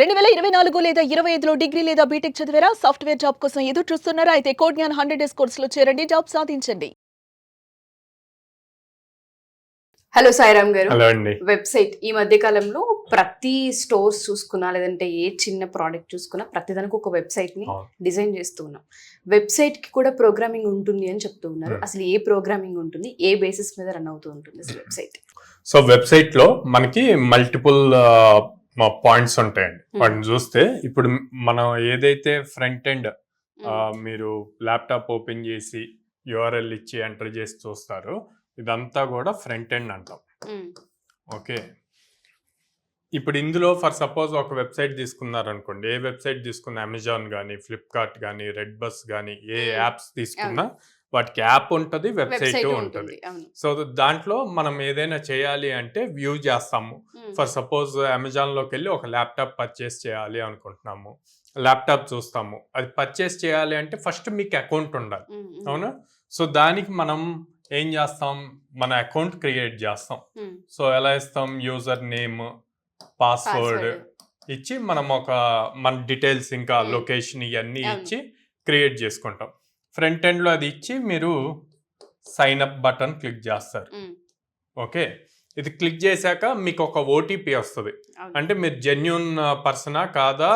2024 లేదా 25లో డిగ్రీ లేదా బీటెక్ చదివారా? సాఫ్ట్‌వేర్ జాబ్ కోసం ఎదురు చూస్తున్నారా? అయితే కోడ్ జ్ఞాన్ 100 డేస్ కోర్సులో చేరండి. జాబ్ సాధించండి. హలో సాయిరామ్ గారు. హలో అండి. వెబ్సైట్ ఈ మధ్య కాలంలో ప్రతి స్టోర్స్ చూసుకున్నా లేదంటే ఏ చిన్న ప్రోడక్ట్ చూసుకున్నా ప్రతిదానికి ఒక వెబ్సైట్ ని డిజైన్ చేస్తూ ఉన్నాం. వెబ్సైట్ కి కూడా ప్రోగ్రామింగ్ ఉంటుంది అని చెప్తూ ఉన్నారు. అసలు ఏ ప్రోగ్రామింగ్ ఉంటుంది, ఏ బేసిస్ మీద రన్ అవుతూ ఉంటుంది అసలు వెబ్సైట్? సో వెబ్సైట్ లో మనకి మల్టిపుల్ పాయింట్స్ ఉంటాయండి. వాటిని చూస్తే ఇప్పుడు మనం ఏదైతే ఫ్రంట్ ఎండ్ మీరు ల్యాప్టాప్ ఓపెన్ చేసి యూఆర్ఎల్ ఇచ్చి ఎంటర్ చేసి చూస్తారో ఇదంతా కూడా ఫ్రంట్ ఎండ్ అంటాం. ఓకే, ఇప్పుడు ఇందులో ఫర్ సపోజ్ ఒక వెబ్సైట్ తీసుకున్నారనుకోండి, ఏ వెబ్సైట్ తీసుకున్నా అమెజాన్ కానీ ఫ్లిప్కార్ట్ కానీ రెడ్ బస్ కానీ ఏ యాప్స్ తీసుకున్నా వాటికి యాప్ ఉంటుంది, వెబ్సైట్ ఉంటుంది. సో దాంట్లో మనం ఏదైనా చేయాలి అంటే వ్యూ చేస్తాము. ఫర్ సపోజ్ అమెజాన్లోకి వెళ్ళి ఒక ల్యాప్టాప్ పర్చేస్ చేయాలి అనుకుంటున్నాము, ల్యాప్టాప్ చూస్తాము. అది పర్చేస్ చేయాలి అంటే ఫస్ట్ మీకు అకౌంట్ ఉండాలి, అవునా? సో దానికి మనం ఏం చేస్తాం, మన అకౌంట్ క్రియేట్ చేస్తాం. సో ఎలా ఇస్తాం, యూజర్ నేమ్ పాస్వర్డ్ ఇచ్చి మనం మన డీటెయిల్స్ ఇంకా లొకేషన్ ఇవన్నీ ఇచ్చి క్రియేట్ చేసుకుంటాం. ఫ్రంట్ ఎండ్లో అది ఇచ్చి మీరు సైన్ అప్ బటన్ క్లిక్ చేస్తారు. ఓకే, ఇది క్లిక్ చేశాక మీకు ఒక ఓటీపీ వస్తుంది. అంటే మీరు జెన్యూన్ పర్సనా కాదా,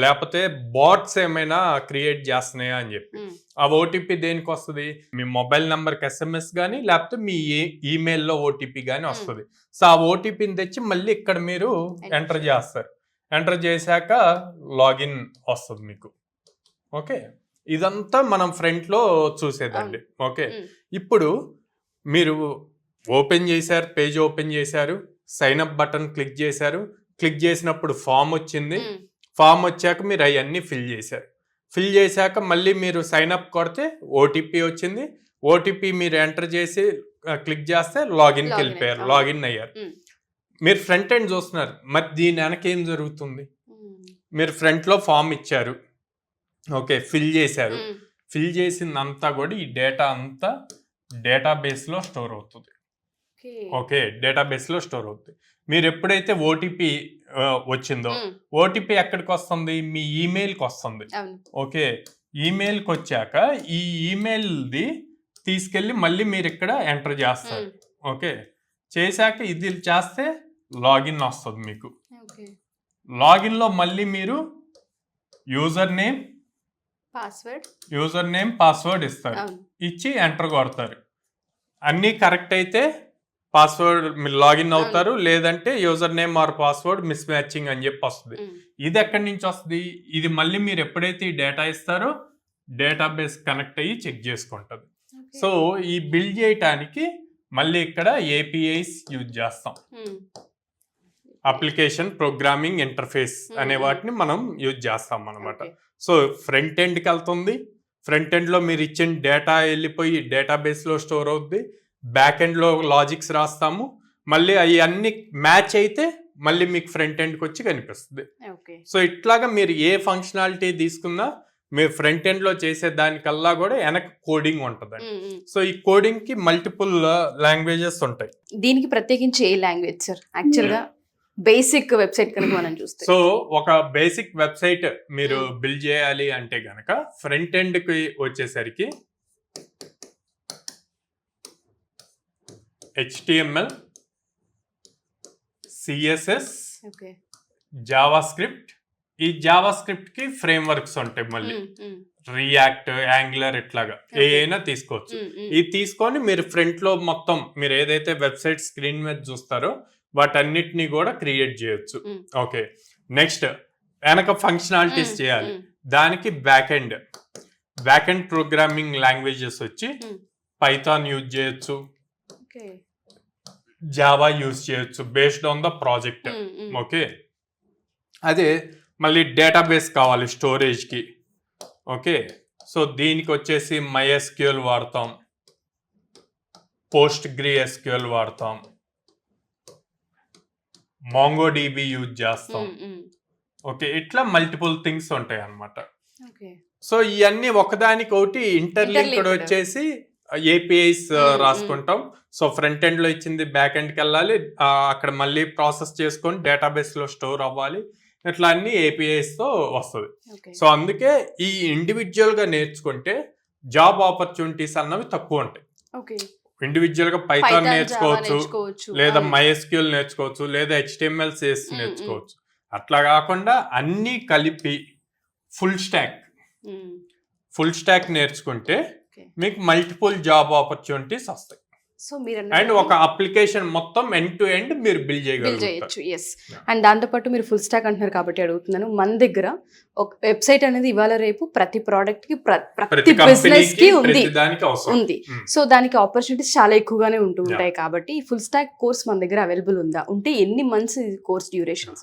లేకపోతే బాట్స్ ఏమైనా క్రియేట్ చేస్తున్నాయా అని చెప్పి. ఆ ఓటీపీ దేనికి వస్తుంది, మీ మొబైల్ నెంబర్కి ఎస్ఎంఎస్ కానీ లేకపోతే మీ ఈమెయిల్లో ఓటీపీ కానీ వస్తుంది. సో ఆ ఓటీపీని తెచ్చి మళ్ళీ ఇక్కడ మీరు ఎంటర్ చేస్తారు. ఎంటర్ చేశాక లాగిన్ వస్తుంది మీకు. ఓకే, ఇదంతా మనం ఫ్రంట్ లో చూసేదండి. ఓకే, ఇప్పుడు మీరు ఓపెన్ చేశారు, పేజ్ ఓపెన్ చేశారు, సైన్ అప్ బటన్ క్లిక్ చేశారు. క్లిక్ చేసినప్పుడు ఫామ్ వచ్చింది. ఫామ్ వచ్చాక మీరు అవన్నీ ఫిల్ చేశారు. ఫిల్ చేశాక మళ్ళీ మీరు సైన్ అప్ కొడితే ఓటీపీ వచ్చింది. ఓటీపీ మీరు ఎంటర్ చేసి క్లిక్ చేస్తే లాగిన్కి వెళ్ళిపోయారు, లాగిన్ అయ్యారు. మీరు ఫ్రంట్ ఎండ్ చూస్తున్నారు. మరి దీని వెనక ఏం జరుగుతుంది, మీరు ఫ్రంట్ లో ఫామ్ ఇచ్చారు, ఓకే, ఫిల్ చేశారు. ఫిల్ చేసిందంతా కూడా ఈ డేటా అంతా డేటాబేస్ లో స్టోర్ అవుతుంది. ఓకే, డేటాబేస్ లో స్టోర్ అవుతుంది. మీరు ఎప్పుడైతే ఓటీపీ వచ్చిందో ఓటీపీ ఎక్కడికి వస్తుంది, మీ ఈమెయిల్కి వస్తుంది. ఓకే, ఈమెయిల్కి వచ్చాక ఈ ఈమెయిల్ది తీసుకెళ్ళి మళ్ళీ మీరు ఇక్కడ ఎంటర్ చేస్తారు. ఓకే, చేశాక ఇది చేస్తే లాగిన్ వస్తుంది మీకు. లాగిన్ లో మళ్ళీ మీరు యూజర్ నేమ్ పాస్వర్డ్ ఇస్తారు. ఇచ్చి ఎంటర్ కొడతారు. అన్నీ కరెక్ట్ అయితే పాస్వర్డ్ మీరు లాగిన్ అవుతారు, లేదంటే user name or password miss matching అని చెప్పి వస్తుంది. ఇది ఎక్కడి నుంచి వస్తుంది, ఇది మళ్ళీ మీరు ఎప్పుడైతే ఈ డేటా ఇస్తారో డేటాబేస్ కనెక్ట్ అయ్యి చెక్ చేసుకుంటుంది. సో ఈ బిల్డ్ చేయటానికి మళ్ళీ ఇక్కడ ఏపీఐస్ యూజ్ చేస్తాం. అప్లికేషన్ ప్రోగ్రామింగ్ ఇంటర్ఫేస్ అనే వాటిని మనం యూజ్ చేస్తాం అన్నమాట. సో ఫ్రంట్ ఎండ్కి వెళ్తుంది. ఫ్రంట్ ఎండ్లో మీరు ఇచ్చిన డేటా వెళ్ళిపోయి డేటాబేస్లో స్టోర్ అవుద్ది. బ్యాక్ ఎండ్లో లాజిక్స్ రాస్తాము. మళ్ళీ అవి అన్ని మ్యాచ్ అయితే మళ్ళీ మీకు ఫ్రంట్ ఎండ్కి వచ్చి కనిపిస్తుంది. సో ఇట్లాగా మీరు ఏ ఫంక్షనాలిటీ తీసుకున్నా మీరు ఫ్రంట్ ఎండ్లో చేసే దానికల్లా కూడా వెనక కోడింగ్ ఉంటుందండి. సో ఈ కోడింగ్కి మల్టిపుల్ లాంగ్వేజెస్ ఉంటాయి. దీనికి ప్రత్యేకించి ఏ లాంగ్వేజ్ సార్ యాక్చువల్గా బేసిక్ వెబ్సైట్ కనుక మనం చూస్తే? సో ఒక బేసిక్ వెబ్సైట్ మీరు బిల్డ్ చేయాలి అంటే గనక ఫ్రంట్ ఎండ్ కి వచ్చేసరికి HTML, CSS, జావా స్క్రిప్ట్. ఈ జావా స్క్రిప్ట్ కి ఫ్రేమ్ వర్క్స్ ఉంటాయి. మళ్ళీ రియాక్ట్, యాంగులర్ ఇట్లాగా ఏదైనా తీసుకోవచ్చు. ఇది తీసుకొని మీరు ఫ్రంట్ లో మొత్తం మీరు ఏదైతే వెబ్సైట్ స్క్రీన్ మీద చూస్తారో వాటన్నిటిని కూడా క్రియేట్ చేయొచ్చు. ఓకే, నెక్స్ట్ వెనక ఫంక్షనాలిటీస్ చేయాలి. దానికి బ్యాక్ ఎండ్ ప్రోగ్రామింగ్ లాంగ్వేజెస్ వచ్చి పైథాన్ యూజ్ చేయొచ్చు, జావా యూజ్ చేయొచ్చు based on the project. Okay, అదే మళ్ళీ డేటాబేస్ కావాలి స్టోరేజ్కి. ఓకే, సో దీనికి వచ్చేసి MySQL వాడతాం, PostgreSQL వాడతాం, MongoDB యూజ్ చేస్తాం. ఓకే, ఇట్లా మల్టిపుల్ థింగ్స్ ఉంటాయి అన్నమాట. సో ఇవన్నీ ఒకదానికి ఒకటి ఇంటర్లింక్డ్ వచ్చేసి ఏపీఐస్ రాసుకుంటాం. సో ఫ్రంట్ ఎండ్ లో ఇచ్చింది బ్యాక్ ఎండ్కి వెళ్ళాలి, అక్కడ మళ్ళీ ప్రాసెస్ చేసుకొని డేటాబేస్ లో స్టోర్ అవ్వాలి. ఇట్లా అన్ని ఏపీఐస్ తో వస్తుంది. ఓకే సో అందుకే ఈ ఇండివిజువల్ గా నేర్చుకుంటే జాబ్ ఆపర్చునిటీస్ అన్నవి తక్కువ ఉంటాయి. ఓకే ఇండివిజువల్ గా పైథాన్ నేర్చుకోవచ్చు, నేర్చుకోవచ్చు లేదా MySQL నేర్చుకోవచ్చు, లేదా HTML CSS నేర్చుకోవచ్చు. అట్లా కాకుండా అన్ని కలిపి ఫుల్ స్టాక్ నేర్చుకుంటే Okay. మీకు మల్టిపుల్ జాబ్ ఆపర్చునిటీస్ వస్తాయి. సో మీరు అండ్ ఒక అప్లికేషన్ మొత్తం ఎండ్ టు ఎండ్ మీరు బిల్డ్ చేయగలుగుతారు. చేయొచ్చు. ఎస్. అండ్ దాంతోపాటు మీరు ఫుల్ స్టాక్ అంటున్నారు కాబట్టి అడుగుతున్నాను, మన దగ్గర ఒక వెబ్సైట్ అనేది ఇవాళ రేపు ప్రతి ప్రోడక్ట్ కి ప్రతి బిజినెస్ కి ఉంది. సో దానికి ఆపర్చునిటీస్ చాలా ఎక్కువగానే ఉంటూ ఉంటాయి. కాబట్టి ఫుల్ స్టాక్ కోర్స్ మన దగ్గర అవైలబుల్ ఉందా? ఉంటే ఎన్ని months course duration?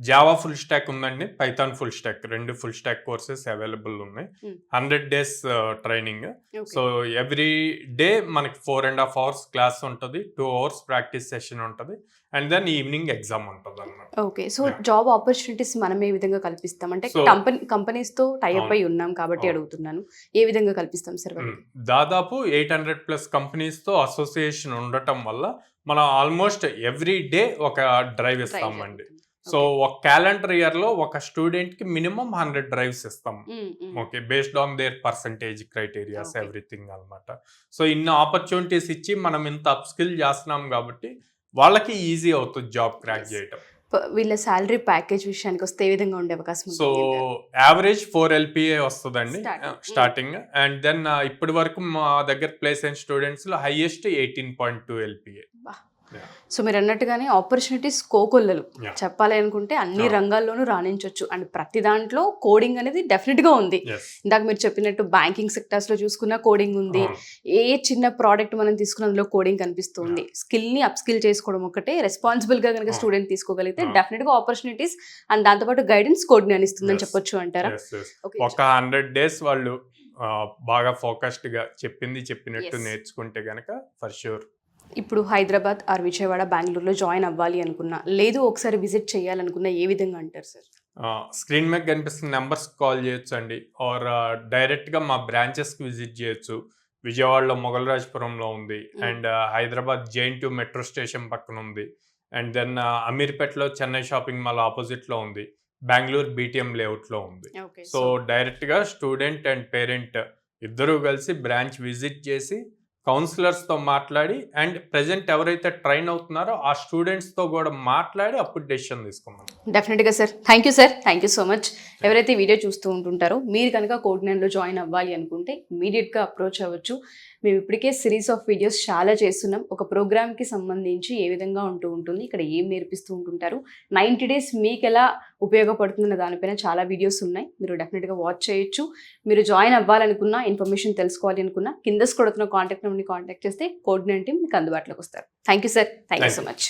Java full stack ఉందండి, Python full stack, 2 full stack courses available ఉన్నాయి. 100 days training. So every day మనకి 4.5 hours క్లాస్ ఉంటుంది, 2 hours ప్రాక్టీస్ సెషన్ ఉంటుంది, అండ్ దెన్ ఈవినింగ్ ఎగ్జామ్ ఉంటుంది అన్నమాట. ఓకే. సో జాబ్ ఆపర్చునిటీస్ మనం ఏ విధంగా కల్పిస్తాం? అంటే కంపెనీస్ తో టైఅప్ అయి ఉన్నాం కాబట్టి అడుగుతున్నాను, ఏ విధంగా కల్పిస్తాం సార్? దాదాపు 800+ కంపెనీస్ తో అసోసియేషన్ ఉండటం వల్ల మనం ఆల్మోస్ట్ ఎవ్రీ డే ఒక డ్రైవ్ ఇస్తామండి. సో ఒక క్యాలెండర్ ఇయర్ లో ఒక స్టూడెంట్ కి మినిమం 100 డ్రైవ్స్ ఇస్తాం. Okay, based on their percentage criterias everything అన్నమాట. సో ఇన్ని ఆపర్చునిటీస్ ఇచ్చి మనం ఇంత అప్ స్కిల్ చేస్తున్నాం కాబట్టి వాళ్ళకి ఈజీ అవుతుంది జాబ్ క్రాక్ చేయటం. వీళ్ళ సాలరీ ప్యాకేజ్ విషయానికి వస్తే ఏ విధంగా ఉండే అవకాశం? సో యావరేజ్ 4 LPA వస్తుందండి స్టార్టింగ్. అండ్ దెన్ ఇప్పటి వరకు మా దగ్గర ప్లేస్ అయిన స్టూడెంట్స్ లో హైయెస్ట్ 18.2 LPA. సో మీరు అన్నట్టుగానే ఆపర్చునిటీస్ కోకొల్లలు చెప్పాలి అనుకుంటే అన్ని రంగాల్లోనూ రాణించవచ్చు. అండ్ ప్రతి దాంట్లో కోడింగ్ అనేది డెఫినెట్ గా ఉంది. ఇందాక మీరు చెప్పినట్టు బ్యాంకింగ్ సెక్టర్స్ లో చూసుకున్న కోడింగ్ ఉంది. ఏ చిన్న ప్రోడక్ట్ మనం తీసుకున్న అందులో కోడింగ్ కనిపిస్తుంది. స్కిల్ ని అప్ స్కిల్ చేసుకోవడం ఒకటే రెస్పాన్సిబుల్ గా కనుక స్టూడెంట్ తీసుకోగలిగితే డెఫినెట్ గా ఆపర్చునిటీస్ అండ్ దాంతోపాటు గైడెన్స్ కోడ్ అనిస్తుందని చెప్పొచ్చు అంటారా? ఒక 100 days వాళ్ళు బాగా ఫోకస్డ్ గా చెప్పినట్టు నేర్చుకుంటే గనక ఫర్ షూర్. ఇప్పుడు హైదరాబాద్ ఆర్ విజయవాడ, బెంగళూరులో జాయిన్ అవ్వాలి అనుకున్నా, లేదు ఒకసారి విజిట్ చేయాలనుకున్నా ఏ విధంగా అంటారు సార్? స్క్రీన్ మీద కనిపిస్తున్న నెంబర్స్ కాల్ చేయొచ్చు అండి, ఆర్ డైరెక్ట్ గా మా బ్రాంచెస్ కి విజిట్ చేయొచ్చు. విజయవాడలో మొగల్రాజ్పురంలో ఉంది, and Hyderabad JN2 metro station పక్కన ఉంది, అండ్ దెన్ అమీర్పేటలో చెన్నై షాపింగ్ మాల్ ఆపోజిట్ లో ఉంది, బెంగళూరు BTM లేఅవుట్ లో ఉంది. సో డైరెక్ట్ గా స్టూడెంట్ అండ్ పేరెంట్ ఇద్దరూ కలిసి బ్రాంచ్ విజిట్ చేసి కౌన్సిలర్స్ తో మాట్లాడి, అండ్ ప్రెజెంట్ ఎవరైతే ట్రైన్ అవుతున్నారో ఆ స్టూడెంట్స్ తో కూడా మాట్లాడి అప్పుడు డెసిషన్ తీసుకోమని. డెఫినెట్ గా sir. Thank you sir, thank you so much. ఎవరైతే వీడియో చూస్తూ ఉంటుంటారో మీరు కనుక కోడ్9 లో జాయిన్ అవ్వాలి అనుకుంటే ఇమీడియట్ గా అప్రోచ్ అవ్వచ్చు. మేము ఇప్పటికే సిరీస్ ఆఫ్ వీడియోస్ చాలా చేస్తున్నాం. ఒక ప్రోగ్రామ్కి సంబంధించి ఏ విధంగా ఉంటుంది, ఇక్కడ ఏం నేర్పిస్తూ ఉంటుంటారు, 90 days మీకు ఎలా ఉపయోగపడుతుందన్న దానిపైన చాలా వీడియోస్ ఉన్నాయి. మీరు డెఫినెట్గా వాచ్ చేయొచ్చు. మీరు జాయిన్ అవ్వాలనుకున్నా, ఇన్ఫర్మేషన్ తెలుసుకోవాలి అనుకున్నా, కింద కొడుతున్న కాంటాక్ట్ నెంబర్ని కాంటాక్ట్ చేస్తే కోడ్9 టీమ్ మీకు అందుబాటులోకి వస్తారు. Thank you sir, thank you so much.